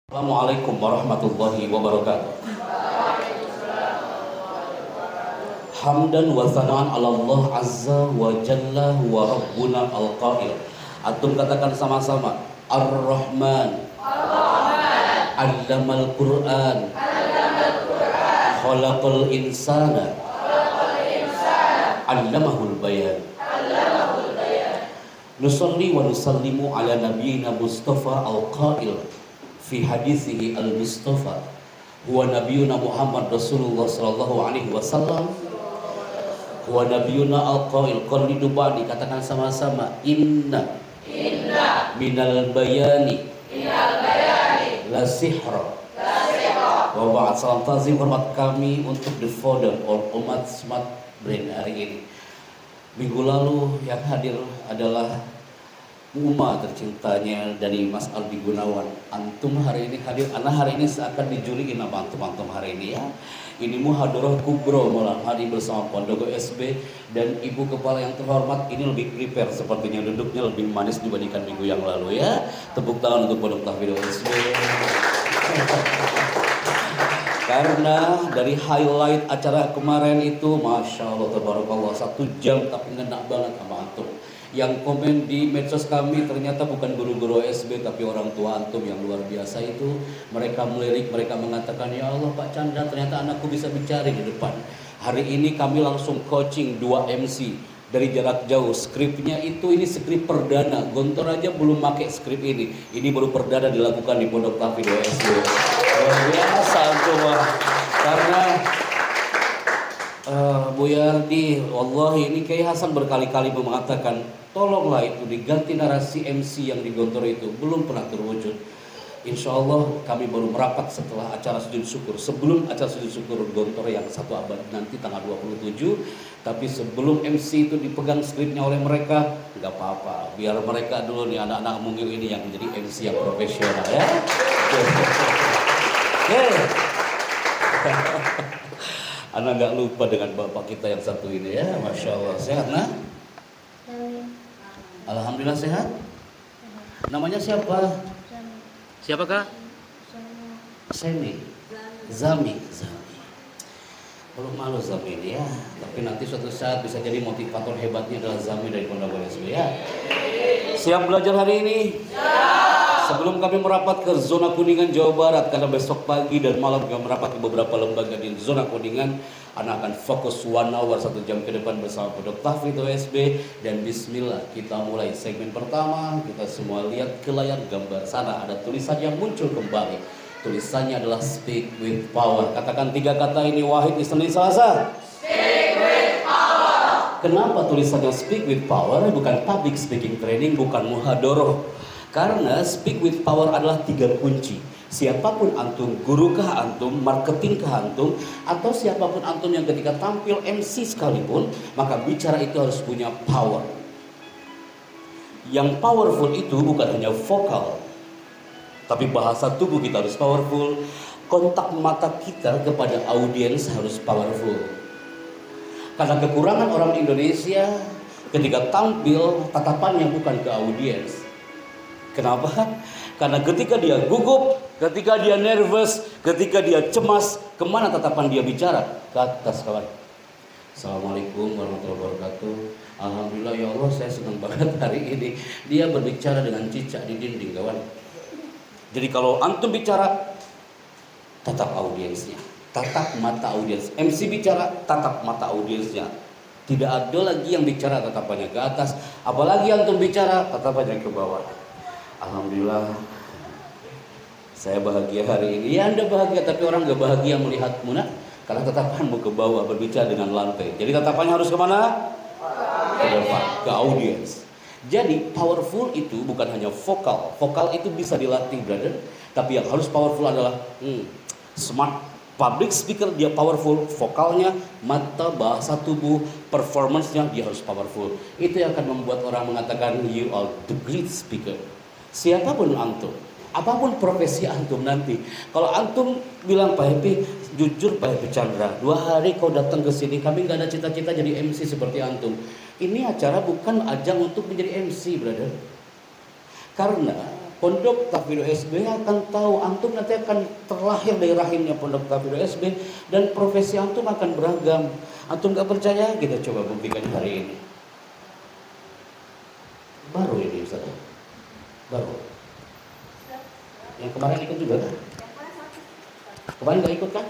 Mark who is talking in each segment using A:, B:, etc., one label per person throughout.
A: Assalamualaikum warahmatullahi wabarakatuh. Hamdan wa thana'an ala Allah azza wa jalla wa rabbuna al-qail. Antum katakan sama-sama, Ar-Rahman, Allamal Qur'an, Khalaqal insana, Allamahul bayan. Nusalli wa nusallimu ala nabiyyina Mustafa al-qail fi hadithihi al-Mustafa huwa nabiyuna Muhammad Rasulullah sallallahu alaihi wasallam huwa nabiyuna al-qail qalidu ba'di. Katakan sama-sama, inna minal bayani la sihra wa ba'd. Salam tazim hormat kami untuk the founder or umat smart brain hari ini. Minggu lalu yang hadir adalah Uma tercintanya dari Mas Aldi Gunawan. Antum hari ini hadir, anak hari ini seakan dijuliin sama antum hari ini ya. Ini muhadarah kubro malam hari bersama Pondogo SB dan Ibu Kepala yang terhormat. Ini lebih prepare sepertinya, duduknya lebih manis dibandingkan minggu yang lalu ya. Tepuk tangan untuk Pondok Tahfidz SB. Karena dari highlight acara kemarin itu, Masya Allah, tabarakallah, 1 jam tapi ngena banget sama antum. Yang komen di medsos kami ternyata bukan guru-guru SB tapi orang tua antum yang luar biasa itu. Mereka melirik, mereka mengatakan, ya Allah Pak Chandra, ternyata anakku bisa bicara di depan. Hari ini kami langsung coaching 2 MC dari jarak jauh. Skripnya itu, ini skrip perdana. Gontor aja belum pakai skrip ini. Ini baru perdana dilakukan di Pondok Tahfidz SB. Luar biasa antum. Karena Bu Yardi, wallahi ini Kiai Hasan berkali-kali mengatakan, tolonglah itu diganti narasi MC yang digontor itu, belum pernah terwujud. Insya Allah kami baru merapat setelah acara sujud syukur. Sebelum acara sujud syukur gontor yang 1 abad nanti tanggal 27. Tapi sebelum MC itu dipegang skripnya oleh mereka, nggak apa-apa. Biar mereka dulu nih, anak-anak mungil ini yang menjadi MC yang profesional ya. Anak nggak lupa dengan bapak kita yang satu ini ya, Masya Allah. Sehat nah? Alhamdulillah sehat. Namanya siapa? Siapakah? Seni. Zami. Belum malu Zami ini ya. Tapi nanti suatu saat bisa jadi motivator hebatnya adalah Zami dari Pondok SB ya. Siap belajar hari ini? Sebelum kami merapat ke zona Kuningan Jawa Barat, karena besok pagi dan malam kami merapat ke beberapa lembaga di zona Kuningan, anak akan fokus 1 hour 1 jam ke depan bersama Pondok Tahfidz SB. Dan bismillah kita mulai segmen pertama. Kita semua lihat ke layar gambar sana, ada tulisan yang muncul kembali. Tulisannya adalah Speak with Power. Katakan 3 kata ini, Wahid, Isnin, Selasa. Speak with Power. Kenapa tulisannya Speak with Power? Bukan public speaking training, bukan muhadoroh. Karena speak with power adalah 3 kunci. Siapapun antum, gurukah antum, marketingkah antum, atau siapapun antum yang ketika tampil MC sekalipun, maka bicara itu harus punya power. Yang powerful itu bukan hanya vokal, tapi bahasa tubuh kita harus powerful. Kontak mata kita kepada audiens harus powerful. Karena kekurangan orang Indonesia ketika tampil, tatapannya bukan ke audiens. Kenapa? Karena ketika dia gugup, ketika dia nervous, ketika dia cemas, kemana tatapan dia bicara? Ke atas kawan. Assalamualaikum warahmatullahi wabarakatuh. Alhamdulillah ya Allah, saya senang banget hari ini. Dia berbicara dengan cicak di dinding kawan. Jadi kalau antum bicara, tatap audiensnya, tatap mata audiens. MC bicara, tatap mata audiensnya. Tidak ada lagi yang bicara tatapannya ke atas, apalagi antum bicara tatapannya ke bawah. Alhamdulillah saya bahagia hari ini. Ya Anda bahagia, tapi orang gak bahagia melihatmu nak, karena tatapanmu ke bawah berbicara dengan lantai. Jadi tatapannya harus kemana? Ke depan, ke audiens. Jadi powerful itu bukan hanya vokal. Vokal itu bisa dilatih brother. Tapi yang harus powerful adalah smart. Public speaker dia powerful, vokalnya, mata, bahasa tubuh, performance-nya dia harus powerful. Itu yang akan membuat orang mengatakan you are the great speaker. Siapapun antum, apapun profesi antum nanti, kalau antum bilang Pak Happy, jujur Pak Happy Chandra, 2 hari kau datang ke sini, kami nggak ada cita-cita jadi MC seperti antum. Ini acara bukan ajang untuk menjadi MC, brother. Karena Pondok Tahfidz SB akan tahu antum nanti akan terlahir dari rahimnya Pondok Tahfidz SB dan profesi antum akan beragam. Antum gak percaya? Kita coba buktikan hari ini. Baru ini Ustaz. Baru. Yang kemarin ikut juga kan? Kemarin gak ikut kan?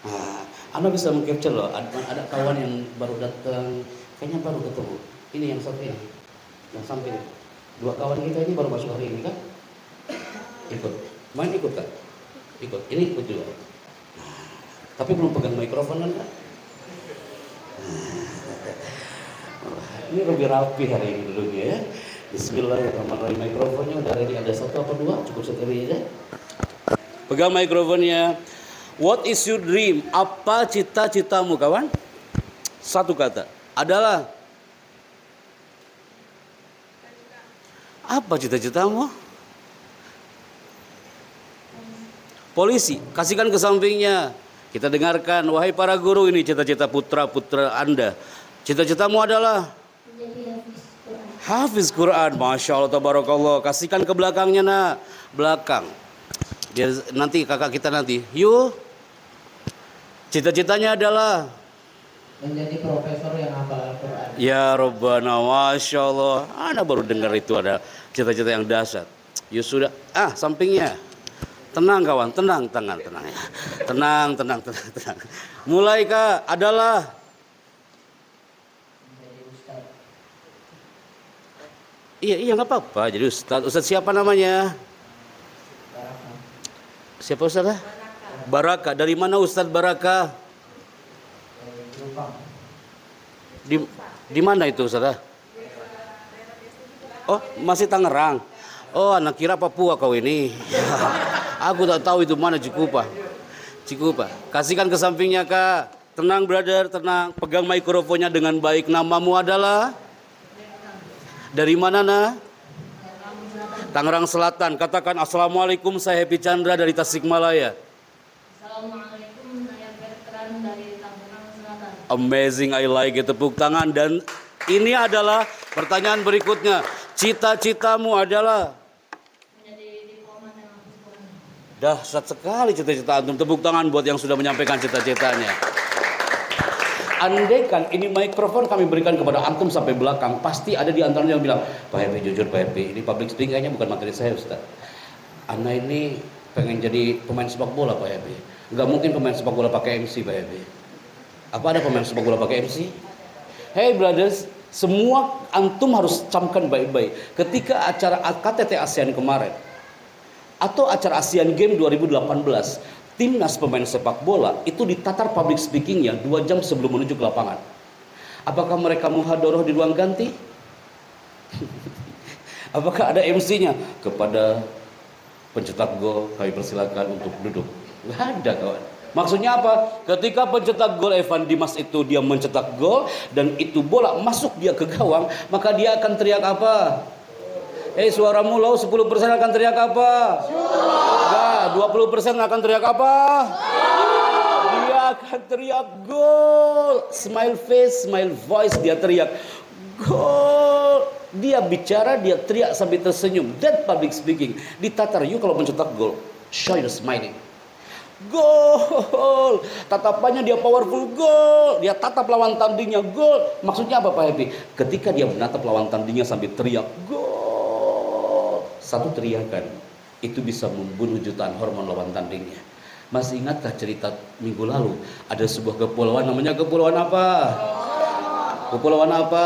A: Nah, Anda bisa mengcapture loh. Ada kawan yang baru datang, kayaknya baru ketemu. Ini yang satu ini, yang samping. 2 kawan kita ini baru masuk hari ini kan? Ikut. Main ikut kan? Ikut. Ini ikut juga. Nah, tapi belum pegang mikrofon kan? Ini lebih rapi hari ini dulunya ya. Bismillahirrahmanirrahim. Mikrofonnya udah ready, ada 1 atau 2, cukup sekali aja. Pegang mikrofonnya. What is your dream? Apa cita-citamu kawan? 1 kata. Adalah. Apa cita-citamu? Polisi. Kasihkan ke sampingnya. Kita dengarkan. Wahai para guru, ini cita-cita putra-putra Anda. Cita-citamu adalah
B: menjadi
A: Hafiz Quran. Masya Allah, tabarakallah. Kasihkan ke belakangnya nak. Belakang. Biar nanti kakak kita nanti. Yuk. Cita-citanya adalah
B: menjadi profesor yang hafal Al-Quran.
A: Ya Rabbana, Masya Allah. Anda baru dengar itu ada cita-cita yang dahsyat. Yuk sudah. Sampingnya. Tenang kawan, tenang. Tenang. Mulai kak, adalah
B: Menjadi ustaz.
A: Iya nggak apa-apa. Jadi Ustaz siapa namanya?
B: Baraka.
A: Siapa Ustaz? Baraka. Dari mana Ustaz Baraka?
B: Jepang.
A: Di mana itu Ustaz? Oh, masih Tangerang. Oh, anak kira Papua kau ini. Aku tak tahu itu mana Cikupa. Kasihkan ke sampingnya kak. Tenang brother, tenang. Pegang mikrofonnya dengan baik. Namamu adalah? Dari mana nak? Tangerang Selatan. Katakan assalamualaikum, saya Happy Chandra dari Tasikmalaya.
B: Assalamualaikum, saya Bertrand dari Tangerang Selatan.
A: Amazing, I like it. Tepuk tangan. Dan ini adalah pertanyaan berikutnya. Cita-citamu adalah?
B: Menjadi diplomat yang hafal Quran.
A: Dahsyat sekali cita-cita antum. Tepuk tangan buat yang sudah menyampaikan cita-citanya. Andaikan ini mikrofon kami berikan kepada antum sampai belakang, pasti ada di antaranya yang bilang, Pak Happy, jujur Pak Happy, ini public speaking kayaknya bukan materi saya Ustaz. Anda ini pengen jadi pemain sepak bola Pak Happy. Nggak mungkin pemain sepak bola pakai MC Pak Happy. Apa ada pemain sepak bola pakai MC? Hey brothers, semua antum harus camkan baik-baik. Ketika acara KTT ASEAN kemarin, atau acara ASEAN Games 2018, timnas pemain sepak bola itu ditatar public speakingnya 2 jam sebelum menuju ke lapangan. Apakah mereka muhadharah di ruang ganti? Apakah ada MC-nya? Kepada pencetak gol kami persilakan untuk duduk. Nggak ada kawan. Maksudnya apa? Ketika pencetak gol Evan Dimas itu dia mencetak gol dan itu bola masuk dia ke gawang, maka dia akan teriak apa? Suaramu low 10% akan teriak apa? Enggak, 20% akan teriak apa? Dia akan teriak gol. Smile face, smile voice, dia teriak gol. Dia bicara, dia teriak sambil tersenyum. That public speaking. Ditatar, you kalau mencetak gol, show you smiling. Gol. Tatapannya dia powerful, gol. Dia tatap lawan tandingnya, gol. Maksudnya apa Pak Happy? Ketika dia menatap lawan tandingnya sambil teriak gol. Satu teriakan itu bisa membunuh jutaan hormon lawan tandingnya. Masih ingatkah cerita minggu lalu? Ada sebuah kepulauan, namanya kepulauan apa? Kepulauan apa?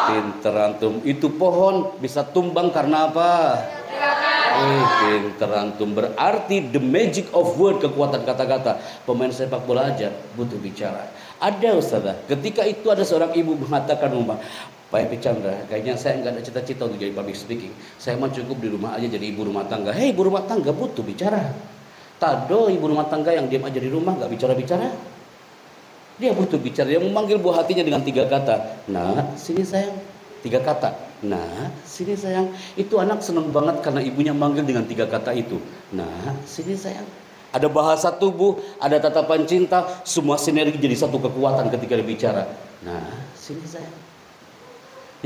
A: Pinter antum. Itu pohon bisa tumbang karena apa? Pinter antum. Berarti the magic of word, kekuatan kata-kata. Pemain sepak bola aja butuh bicara. Ada Ustazah, ketika itu ada seorang ibu mengatakan, Pak Happy Chandra, kayaknya saya nggak ada cita-cita untuk jadi public speaking. Saya mah cukup di rumah aja jadi ibu rumah tangga. Hei, ibu rumah tangga butuh bicara. Tado ibu rumah tangga yang diam aja di rumah nggak bicara-bicara. Dia butuh bicara. Dia memanggil buah hatinya dengan 3 kata. Nah, sini sayang. 3 kata. Nah, sini sayang. Itu anak senang banget karena ibunya manggil dengan 3 kata itu. Nah, sini sayang. Ada bahasa tubuh, ada tatapan cinta, semua sinergi jadi satu kekuatan ketika dia bicara. Nah, sini sayang.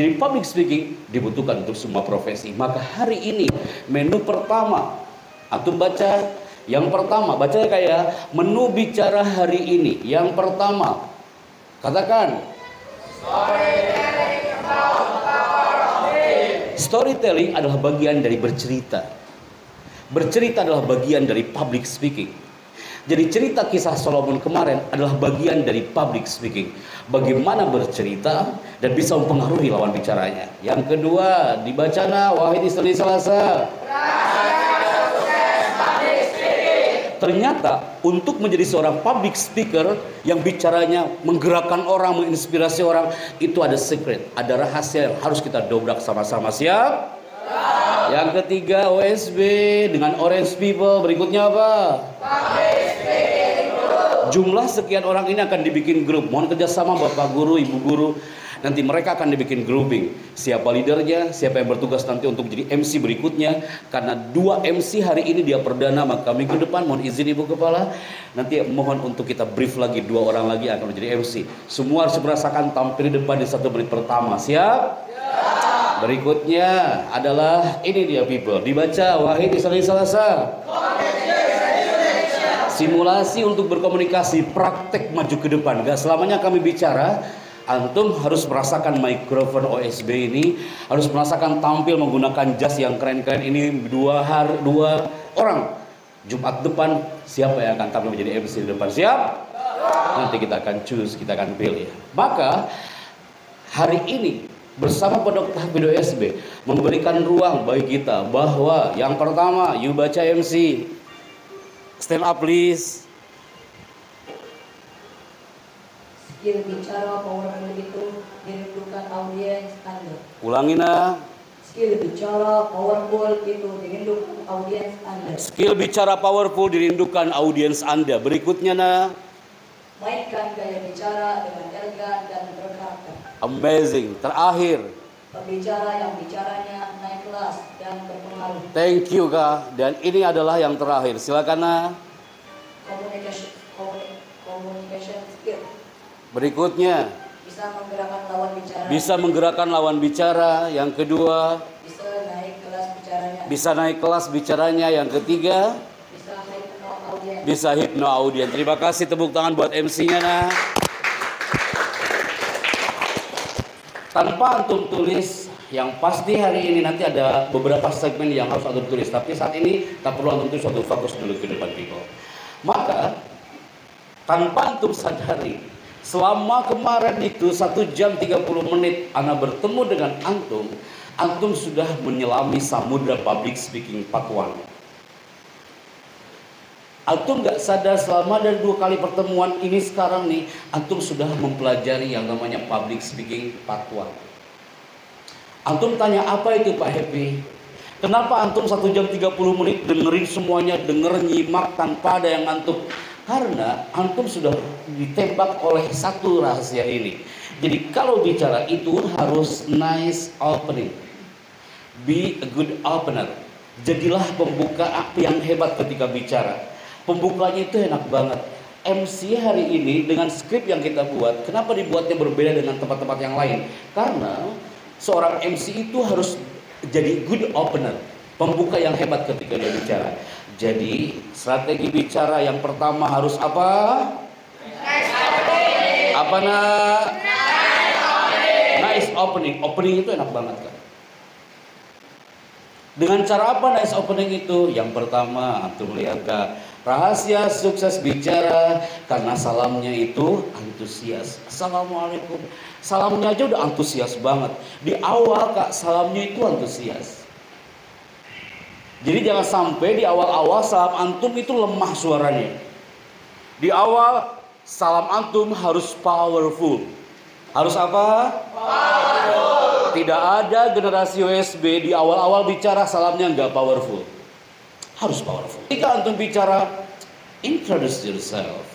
A: Jadi public speaking dibutuhkan untuk semua profesi. Maka hari ini menu pertama, antum baca. Yang pertama, bacanya kayak menu bicara hari ini. Yang pertama, katakan storytelling adalah bagian dari bercerita. Bercerita adalah bagian dari public speaking. Jadi cerita kisah Solomon kemarin adalah bagian dari public speaking. Bagaimana bercerita dan bisa mempengaruhi lawan bicaranya. Yang kedua, dibacana Wahid Isni Selasa. Ternyata untuk menjadi seorang public speaker yang bicaranya menggerakkan orang, menginspirasi orang, itu ada secret, ada rahasia yang harus kita dobrak sama-sama. Siap? Yang ketiga, OSB dengan Orange People. Berikutnya apa? Jumlah sekian orang ini akan dibikin grup. Mohon kerjasama Bapak Guru, Ibu Guru. Nanti mereka akan dibikin grouping. Siapa leadernya, siapa yang bertugas nanti untuk jadi MC berikutnya. Karena 2 MC hari ini dia perdana, maka minggu depan mohon izin Ibu Kepala, nanti mohon untuk kita brief lagi 2 orang lagi yang akan menjadi MC. Semua harus merasakan tampil di depan di 1 menit pertama. Siap? Berikutnya adalah ini dia people. Dibaca Wahid Isni Selasa. Simulasi untuk berkomunikasi, praktek maju ke depan. Gak selamanya kami bicara. Antum harus merasakan mikrofon OSB ini, harus merasakan tampil menggunakan jas yang keren-keren ini. 2 orang. Jumat depan siapa yang akan tampil menjadi MC di depan? Siap? Nanti kita akan choose, kita akan pilih. Maka hari ini bersama Pondok Tahfidz OSB memberikan ruang bagi kita bahwa yang pertama, you baca MC. Stand up please.
B: Skill bicara powerful itu dirindukan audiens Anda.
A: Ulangi nah.
B: Skill bicara powerful itu dirindukan audiens Anda.
A: Skill bicara powerful dirindukan audiens Anda. Berikutnya nah.
B: Mainkan gaya bicara dengan elegan dan berkarakter.
A: Amazing. Terakhir.
B: Pembicara yang bicaranya naik kelas dan berpengaruh.
A: Thank you Kak. Dan ini adalah yang terakhir. Silakan nah.
B: Communication skill.
A: Berikutnya.
B: Bisa menggerakkan lawan bicara.
A: Bisa menggerakkan lawan bicara. Yang kedua.
B: Bisa naik kelas bicaranya.
A: Bisa naik kelas bicaranya. Yang ketiga. Bisa hipno audien. Terima kasih, tepuk tangan buat MC-nya nah. Tanpa antum tulis, yang pasti hari ini nanti ada beberapa segmen yang harus antum tulis. Tapi saat ini tak perlu antum tulis, antum fokus dulu ke depan people. Maka tanpa antum sadari, selama kemarin itu 1 jam 30 menit Ana bertemu dengan antum, antum sudah menyelami samudra public speaking part 1. Antum gak sadar selama dari 2 kali pertemuan ini sekarang nih, antum sudah mempelajari yang namanya public speaking part 1. Antum tanya, apa itu Pak Happy? Kenapa antum 1 jam 30 menit dengerin semuanya, nyimak tanpa ada yang ngantuk? Karena antum sudah ditembak oleh satu rahasia ini. Jadi kalau bicara itu harus nice opening. Be a good opener. Jadilah pembuka yang hebat ketika bicara. Pembukanya itu enak banget. MC hari ini dengan skrip yang kita buat, kenapa dibuatnya berbeda dengan tempat-tempat yang lain? Karena seorang MC itu harus jadi good opener, pembuka yang hebat ketika dia bicara. Jadi strategi bicara yang pertama harus apa? Apa nak? Nice opening. Opening itu enak banget kan? Dengan cara apa nice opening itu? Yang pertama, antum lihat Kak, rahasia sukses bicara karena salamnya itu antusias. Assalamualaikum. Salamnya aja udah antusias banget. Di awal Kak, salamnya itu antusias. Jadi jangan sampai di awal-awal salam antum itu lemah suaranya. Di awal salam antum harus powerful. Harus apa? Powerful. Tidak ada generasi USB di awal-awal bicara salamnya nggak powerful. Harus powerful. Jika antum bicara, introduce yourself.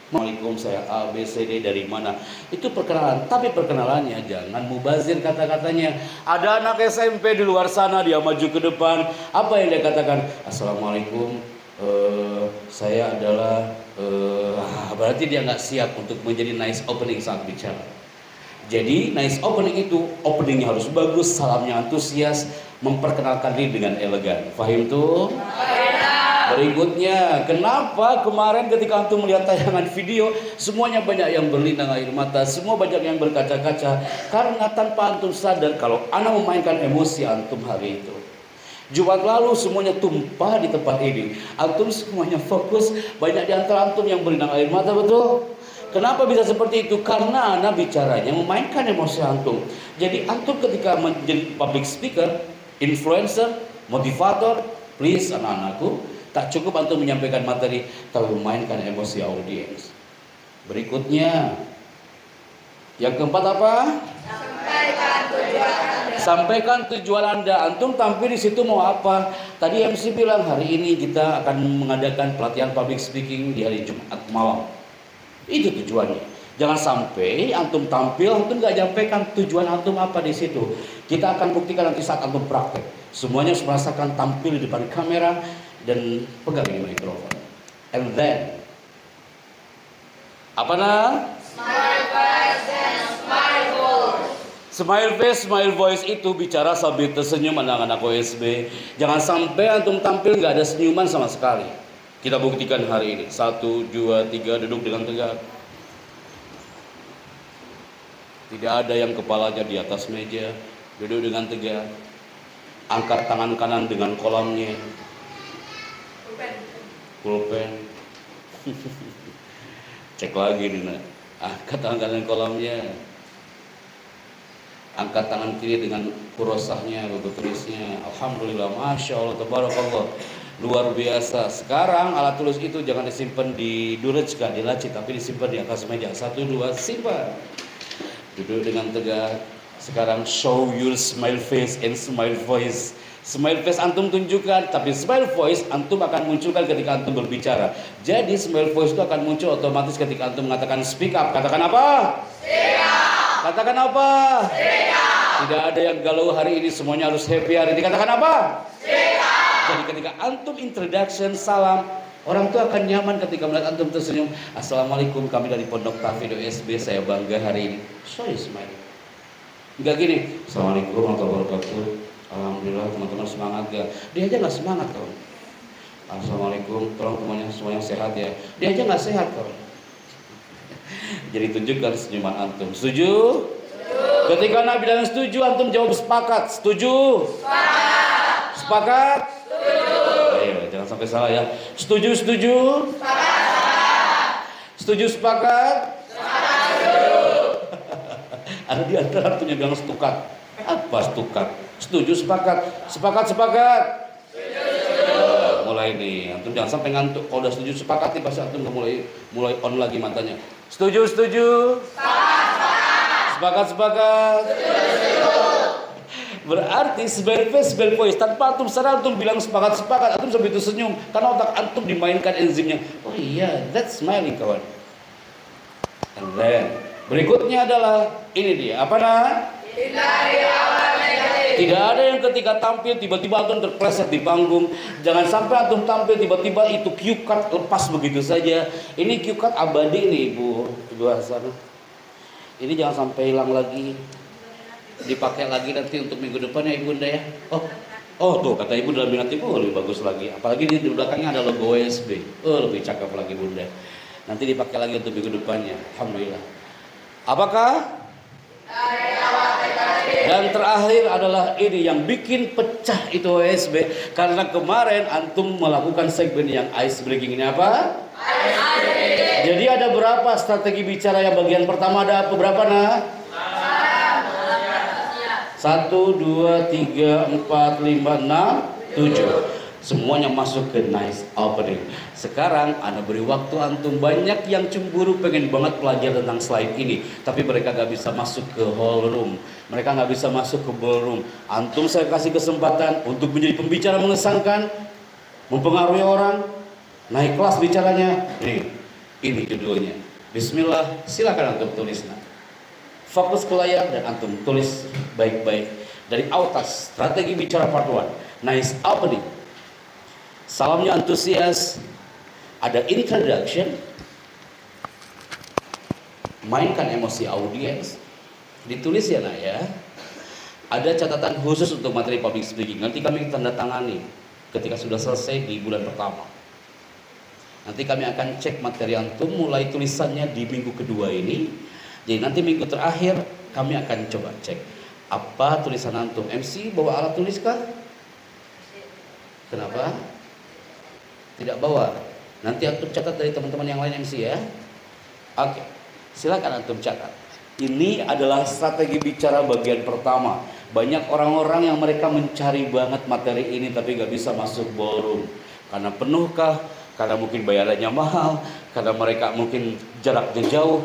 A: Assalamualaikum, saya A, B, C, D, dari mana? Itu perkenalan. Tapi perkenalannya jangan mubazir kata-katanya. Ada anak SMP di luar sana, dia maju ke depan. Apa yang dia katakan? Assalamualaikum, saya adalah... berarti dia nggak siap untuk menjadi nice opening saat bicara. Jadi nice opening itu, openingnya harus bagus, salamnya antusias, memperkenalkan diri dengan elegan. Fahim tuh? Berikutnya, kenapa kemarin ketika antum melihat tayangan video, semuanya banyak yang berlinang air mata, semua banyak yang berkaca-kaca, karena tanpa antum sadar kalau ana memainkan emosi antum hari itu. Jumat lalu semuanya tumpah di tempat ini, antum semuanya fokus, banyak di antara antum yang berlinang air mata, betul? Kenapa bisa seperti itu? Karena ana bicaranya memainkan emosi antum. Jadi antum ketika menjadi public speaker, influencer, motivator, please anak-anakku, tak cukup antum menyampaikan materi, tapi memainkan emosi audiens. Berikutnya, yang keempat apa? Sampaikan tujuan Anda. Antum tampil di situ mau apa? Tadi MC bilang hari ini kita akan mengadakan pelatihan public speaking di hari Jumat malam. Itu tujuannya. Jangan sampai antum tampil, antum nggak nyampaikan tujuan antum apa di situ. Kita akan buktikan nanti saat antum praktek. Semuanya harus merasakan tampil di depan kamera dan pegang di mikrofon. And then, apa nah? Smile face and smile voice. Smile face, smile voice itu bicara sambil tersenyum anak-anak OSB. Jangan sampai antum tampil nggak ada senyuman sama sekali. Kita buktikan hari ini. 1, 2, 3, duduk dengan tegak. Tidak ada yang kepalanya di atas meja. Duduk dengan tegak. Angkat tangan kanan dengan kolamnya. Pulpen. Cek lagi nih, nak. Angkat tangan kanan kolamnya. Angkat tangan kiri dengan kurosahnya, buku tulisnya. Alhamdulillah, masya Allah, tabarakallah, luar biasa. Sekarang alat tulis itu jangan disimpan di durejka, di laci, tapi disimpan di atas meja. 1, 2, simpan. Duduk dengan tegak. Sekarang show your smile face and smile voice. Smile face antum tunjukkan, tapi smile voice antum akan munculkan ketika antum berbicara. Jadi smile voice itu akan muncul otomatis ketika antum mengatakan speak up. Katakan apa? Speak up. Katakan apa? Speak up. Tidak ada yang galau hari ini, semuanya harus happy hari ini. Katakan apa? Speak up. Jadi ketika antum introduction salam, orang itu akan nyaman ketika melihat antum tersenyum. Assalamualaikum, kami dari Pondok Tahfidz OSB, saya bangga hari ini. So you smile. Enggak gini. Assalamualaikum warahmatullahi wabarakatuh. Alhamdulillah teman-teman semangat ya. Dia aja nggak semangat kawan. Assalamualaikum, tolong semuanya sehat ya. Dia aja nggak sehat kawan. Jadi tunjukkan senyuman antum. Setuju? Setuju. Ketika Nabi bilang setuju, antum jawab sepakat. Setuju? Sepakat. Sepakat? Setuju. Ayo, jangan sampai salah ya. Setuju, setuju? Sepakat. Setuju, sepakat? Sepakat. Setuju. Ada di antara antum yang bilang setukat. Apa setukat? Setuju, sepakat. Sepakat, sepakat. Mulai nih, antum jangan sampai ngantuk. Kalau udah setuju sepakat nih pasti antum mulai on lagi matanya. Setuju, setuju. Sepakat, sepakat. Berarti smile face, smile voice. Tanpa antum sadar antum bilang sepakat, sepakat, antum sampai itu senyum karena otak antum dimainkan enzimnya. Oh iya, that's smiling kawan. And then berikutnya adalah ini dia. Apa nah? Tidak ada yang ketika tampil tiba-tiba antum terpleset di panggung. Jangan sampai antum tampil tiba-tiba itu cue card lepas begitu saja. Ini cue card abadi nih Ibu Hasan. Ini jangan sampai hilang lagi. Dipakai lagi nanti untuk minggu depan ya Ibunda ya. Oh tuh kata Ibu dalam minat Ibu lebih bagus lagi. Apalagi di belakangnya ada logo OSB. Lebih cakep lagi Bunda. Nanti dipakai lagi untuk minggu depannya. Alhamdulillah. Apakah? Dan terakhir adalah ini yang bikin pecah itu OSB. Karena kemarin antum melakukan segmen yang ice breaking. Ini apa? Ice breaking. Jadi ada berapa strategi bicara yang bagian pertama ada berapa nah? 1, 2, 3, 4, 5, 6, 7. Semuanya masuk ke nice opening. Sekarang Anda beri waktu antum, banyak yang cemburu pengen banget belajar tentang slide ini, tapi mereka gak bisa masuk ke hall room, mereka gak bisa masuk ke ballroom. Antum saya kasih kesempatan untuk menjadi pembicara mengesankan, mempengaruhi orang, naik kelas bicaranya. Ini judulnya. Bismillah, silakan antum tulis. Fokus ke layar dan antum tulis baik-baik. Dari Autas, strategi bicara part 1, nice opening. Salamnya antusias, ada introduction, mainkan emosi audiens, Ditulis ya nak ya. Ada catatan khusus untuk materi public speaking. Nanti kami tanda tangani ketika sudah selesai di bulan pertama. Nanti kami akan cek materi antum mulai tulisannya di minggu kedua ini. Jadi nanti minggu terakhir kami akan coba cek apa tulisan antum. MC bawa alat tulis kah? Kenapa? Tidak bawa. Nanti antum catat dari teman-teman yang lain MC ya. Oke, silakan antum catat. Ini adalah strategi bicara bagian pertama. Banyak orang-orang yang mereka mencari banget materi ini tapi gak bisa masuk ballroom. Karena penuhkah? Karena mungkin bayarannya mahal. Karena mereka mungkin jaraknya jauh.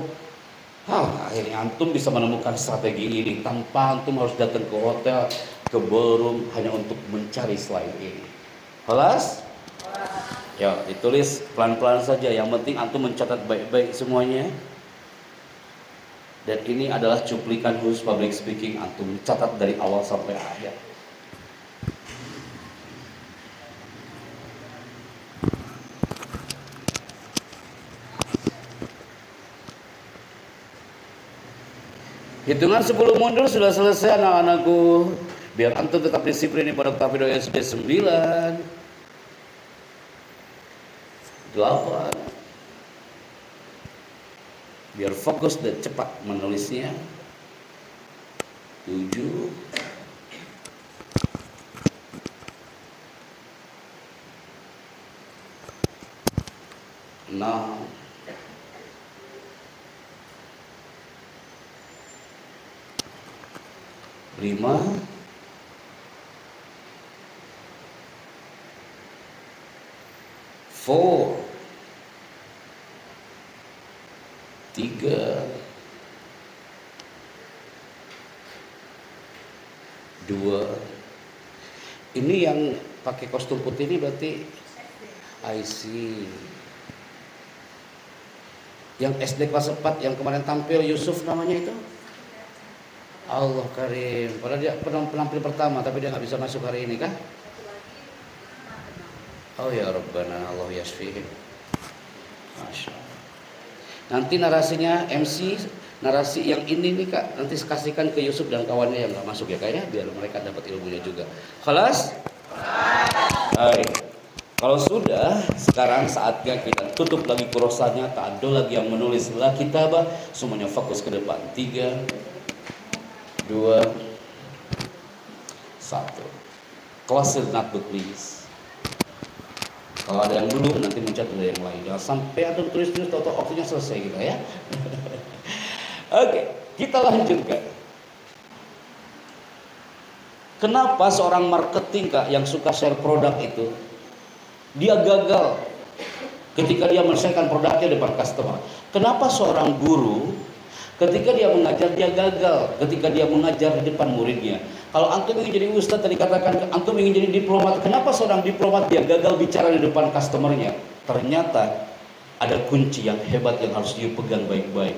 A: Akhirnya antum bisa menemukan strategi ini tanpa antum harus datang ke hotel, ke ballroom hanya untuk mencari slide ini. Kelas? Ya, ditulis pelan-pelan saja. Yang penting antum mencatat baik-baik semuanya. Dan ini adalah cuplikan khusus public speaking antum catat dari awal sampai akhir. Hitungan 10 mundur sudah selesai anak-anakku. Biar antum tetap disiplin pada Tafido SD 9 8. Biar fokus dan cepat menulisnya. 7 6 5 4 3 2. Ini yang pakai kostum putih ini berarti IC. Yang SD kelas 4 yang kemarin tampil Yusuf namanya itu? Allah Karim. Padahal dia penampil pertama tapi dia nggak bisa masuk hari ini kah? Oh ya Rabbana Allah yasfihim. Masya Allah. Nanti narasinya MC, narasi yang ini nih kak, nanti kasihkan ke Yusuf dan kawannya yang nggak masuk ya kayaknya, biar mereka dapat ilmunya juga. Kelas? Baik. Kalau sudah, sekarang saatnya kita tutup lagi kurosanya, tak ada lagi yang menulis la kitabah, semuanya fokus ke depan. 3 2 1. Close the notebook please. Kalau ada yang dulu nanti mencatat dari yang lain. Jangan sampai atau tulis-tulis atau waktunya selesai gitu ya. Oke, kita lanjutkan. Kenapa seorang marketing kak yang suka share produk itu dia gagal ketika dia menyelesaikan produknya depan customer? Kenapa seorang guru ketika dia mengajar dia gagal ketika dia mengajar di depan muridnya? Kalau antum ingin jadi ustadz tadi katakan antum ingin jadi diplomat, kenapa seorang diplomat dia gagal bicara di depan customernya? Ternyata ada kunci yang hebat yang harus dipegang baik-baik.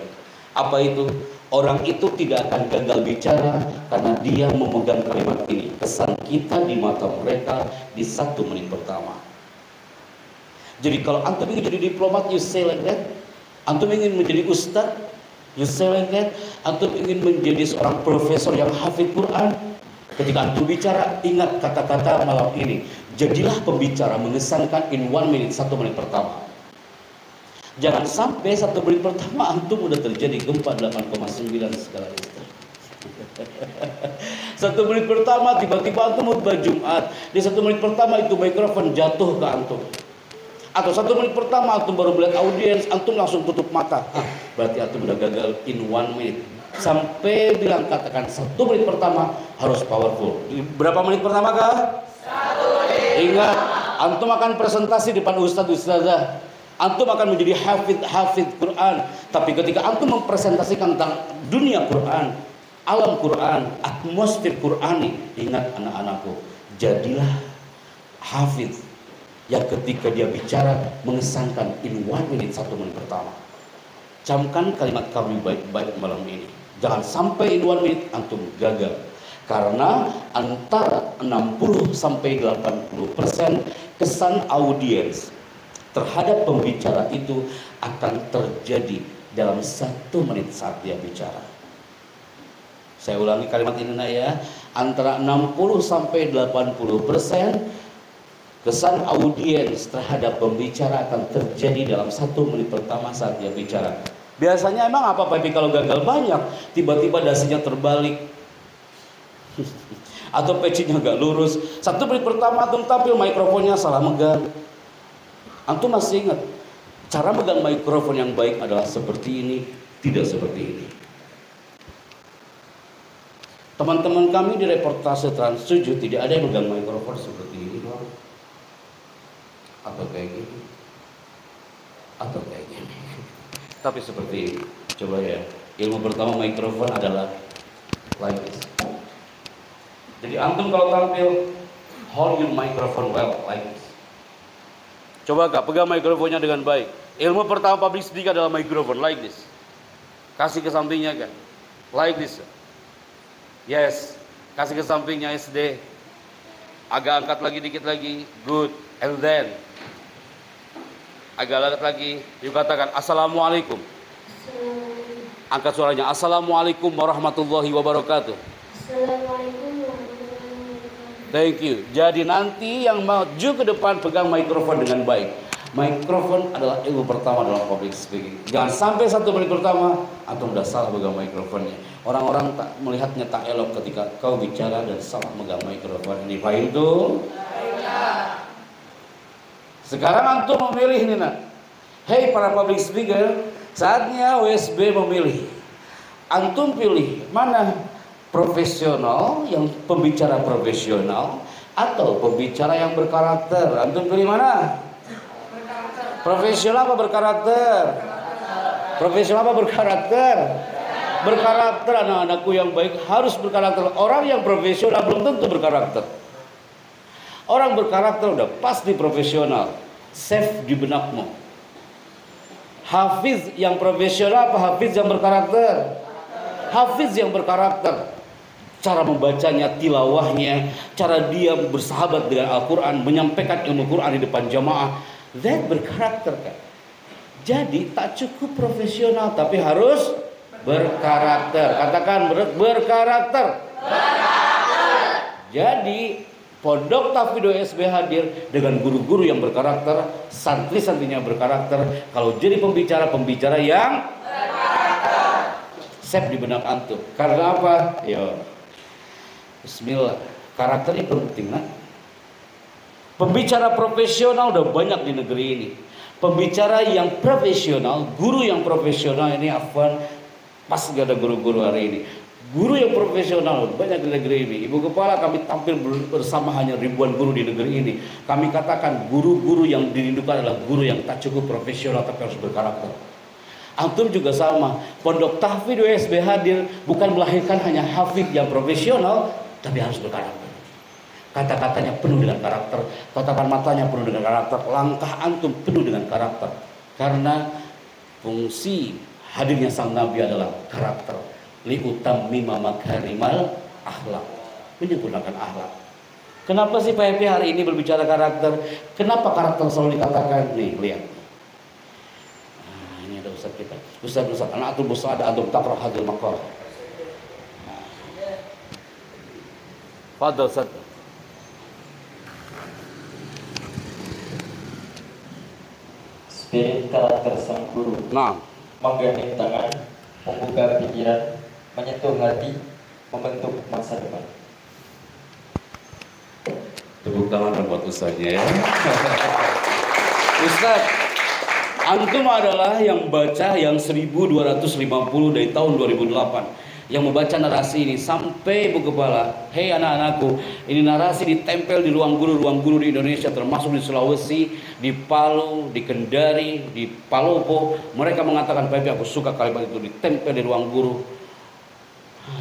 A: Apa itu? Orang itu tidak akan gagal bicara karena dia memegang kalimat ini. Kesan kita di mata mereka di 1 menit pertama. Jadi kalau antum ingin jadi diplomat, you say like that. Antum ingin menjadi ustadz, you say like that. Antum ingin menjadi seorang profesor yang hafid Quran, ketika antum bicara, ingat kata-kata malam ini. Jadilah pembicara mengesankan in 1 minute, 1 menit pertama. Jangan sampai 1 menit pertama antum udah terjadi gempa 8,9 skala Richter. 1 menit pertama tiba-tiba antum khutbah Jumat. Di 1 menit pertama itu mikrofon jatuh ke antum. Atau 1 menit pertama antum baru melihat audiens, antum langsung tutup mata. Berarti antum udah gagal in 1 minute. Sampai bilang katakan 1 menit pertama harus powerful. Berapa menit pertama kah? 1 menit. Ingat, antum akan presentasi depan ustadz-ustadzah. Antum akan menjadi hafid Quran. Tapi ketika antum mempresentasikan tentang dunia Quran, alam Quran, atmosfer Qurani, ingat anak-anakku, jadilah hafid yang ketika dia bicara mengesankan in 1 minute, 1 menit pertama. Camkan kalimat kami baik-baik malam ini. Jangan sampai in 1 minute antum gagal. Karena antara 60 sampai 80% kesan audiens terhadap pembicara itu akan terjadi dalam 1 menit saat dia bicara. Saya ulangi kalimat ini nak ya, antara 60 sampai 80% kesan audiens terhadap pembicara akan terjadi dalam 1 menit pertama saat dia bicara. Biasanya emang apa Pak kalau gagal banyak, tiba-tiba dasinya terbalik atau pecinya gak lurus. 1 menit pertama antum tampil mikrofonnya salah megang. Antum masih ingat cara megang mikrofon yang baik adalah seperti ini, tidak seperti ini. Teman-teman kami di reportase Trans 7 tidak ada yang megang mikrofon seperti ini dong. Atau kayak gini. Atau kayak gini. Tapi seperti ini. Coba ya. Ilmu pertama mikrofon adalah like this. Jadi antum kalau tampil hold your microphone well like this. Coba Kak, pegang mikrofonnya dengan baik. Ilmu pertama public speaking adalah mikrofon like this. Kasih ke sampingnya kan. Like this. Yes, kasih ke sampingnya SD. Agak angkat lagi dikit lagi. Good. And then agak angkat lagi. You katakan Assalamualaikum. Angkat suaranya. Assalamualaikum warahmatullahi wabarakatuh.
C: Assalamualaikum warahmatullahi wabarakatuh.
A: Thank you. Jadi nanti yang maju ke depan pegang mikrofon dengan baik. Mikrofon adalah ilmu pertama dalam public speaking. Jangan sampai 1 menit pertama atau udah salah pegang mikrofonnya. Orang-orang tak melihatnya tak elok ketika kau bicara dan salah megang mikrofon. Ini paham tuh? Sekarang antum memilih nih nak. Hey para public speaker, saatnya WSB memilih. Antum pilih mana? Profesional, yang pembicara profesional atau pembicara yang berkarakter? Antum pilih mana? Profesional apa berkarakter? Profesional apa berkarakter? Berkarakter. Anak-anakku yang baik harus berkarakter. Orang yang profesional belum tentu berkarakter. Orang berkarakter udah pasti profesional. Safe di benakmu. Hafiz yang profesional apa hafiz yang berkarakter? Hafiz yang berkarakter. Cara membacanya, tilawahnya, cara dia bersahabat dengan Al-Quran, menyampaikan ilmu Quran di depan jamaah, that berkarakter kan. Jadi tak cukup profesional, tapi harus berkarakter. Katakan berkarakter. Jadi Pondok Tahfidz SB hadir dengan guru-guru yang berkarakter, santri-santrinya berkarakter. Kalau jadi pembicara yang berkarakter, save di benak antum. Karena apa? Yo, Bismillah. Karakter ini penting, nah. Pembicara profesional udah banyak di negeri ini. Pembicara yang profesional, guru yang profesional ini Afwan, pas gak ada guru-guru hari ini. Guru yang profesional banyak di negeri ini. Ibu Kepala, kami tampil bersama hanya ribuan guru di negeri ini. Kami katakan guru-guru yang dirindukan adalah guru yang tak cukup profesional tapi harus berkarakter. Antum juga sama. Pondok Tahfidz WSB hadir bukan melahirkan hanya hafidz yang profesional, tapi harus berkarakter. Kata-katanya penuh dengan karakter, tatapan matanya penuh dengan karakter, langkah antum penuh dengan karakter. Karena fungsi hadirnya sang Nabi adalah karakter. Liutammima makarimal akhlak, menyempurnakan akhlak. Kenapa sih Pak Happy hari ini berbicara karakter? Kenapa karakter selalu dikatakan? Nih lihat. Nah, ini ada Ustaz kita. Ustaz, anak atul busada antum takrah hadil maqam. Fadhil Ustaz.
D: Spirit karakter sang guru.
A: Nah,
D: Menggandeng tangan, membuka pikiran, menyentuh hati, membentuk masa depan.
A: tepuk tangan buat Ustaznya ya. Ustaz, antum adalah yang baca yang 1250 dari tahun 2008. Yang membaca narasi ini sampai Ibu Kepala, hei anak-anakku, ini narasi ditempel di ruang guru di Indonesia, termasuk di Sulawesi, di Palu, di Kendari, di Palopo. Mereka mengatakan, Pak, aku suka kalimat itu ditempel di ruang guru.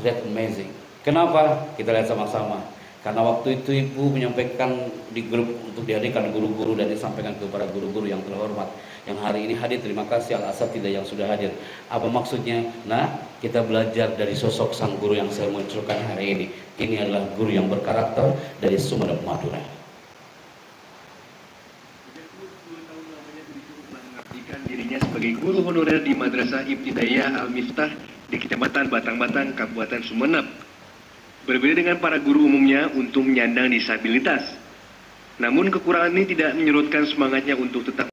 A: That's amazing. Kenapa? Kita lihat sama-sama. Karena waktu itu Ibu menyampaikan di grup untuk dihadirkan guru-guru dan disampaikan kepada guru-guru yang terhormat. Yang hari ini hadir, terima kasih al-asatidzah yang sudah hadir. Apa maksudnya? Nah, kita belajar dari sosok sang guru yang saya munculkan hari ini. Ini adalah guru yang berkarakter dari Sumeneb, Madura.
E: Mengabdikan dirinya sebagai guru honorer di Madrasah Ibtidaiyah Al-Miftah di Kecamatan Batang-Batang, Kabupaten Sumeneb. Berbeda dengan para guru umumnya untuk menyandang disabilitas. Namun kekurangan ini tidak menyurutkan semangatnya untuk tetap